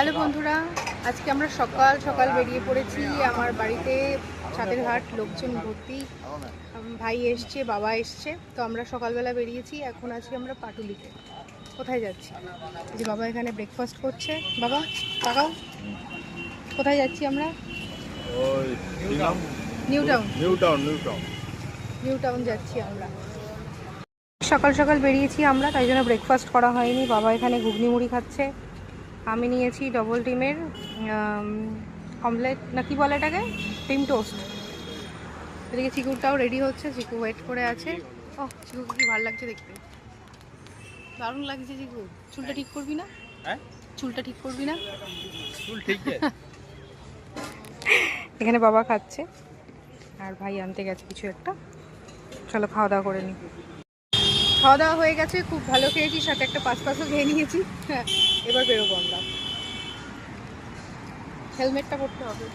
Hello বন্ধুরা, আজকে আমরা সকাল সকাল বেরিয়ে পড়েছি। আমার বাড়িতে ছাদের হাট, লোকজন ভর্তি। ভাই এসছে, বাবা এসছে, তো আমরা সকালবেলা বেরিয়েছি। এখন আছি আমরা পাটুলিতে। কোথায় যাচ্ছি? যে বাবা এখানে ব্রেকফাস্ট করছে। বাবা তাকাও, কোথায় যাচ্ছি আমরা? ওই নিউ টাউন। নিউ টাউন যাচ্ছি আমরা। সকাল সকাল বেরিয়েছি আমরা, তাই জন্য ব্রেকফাস্ট করা হয়নি। বাবা এখানে ঘুগনি মুড়ি খাচ্ছে, আমি নিয়েছি ডবল ডিমের অমলেট, না কি বলে এটাকে, ডিম টোস্ট। এদিকে চিকুরটাও রেডি হচ্ছে, চিকু ওয়েট করে আছে। ও চিকুকে কি ভালো লাগছে দেখতে, দারুণ লাগছে। চিকু চুলটা ঠিক করবি না? হ্যাঁ, চুলটা ঠিক করবি না? চুল ঠিক এখানে বাবা খাচ্ছে আর ভাই আনতে গেছে কিছু একটা। চলো খাওয়া দাওয়া করে নিই। খাওয়া দাওয়া হয়ে গেছে, খুব ভালো খেয়েছি, সাথে একটা পাঁচও খেয়ে নিয়েছি। হ্যাঁ, এবার বেরোবো আমরা। হেলমেটটা পরতে হবে।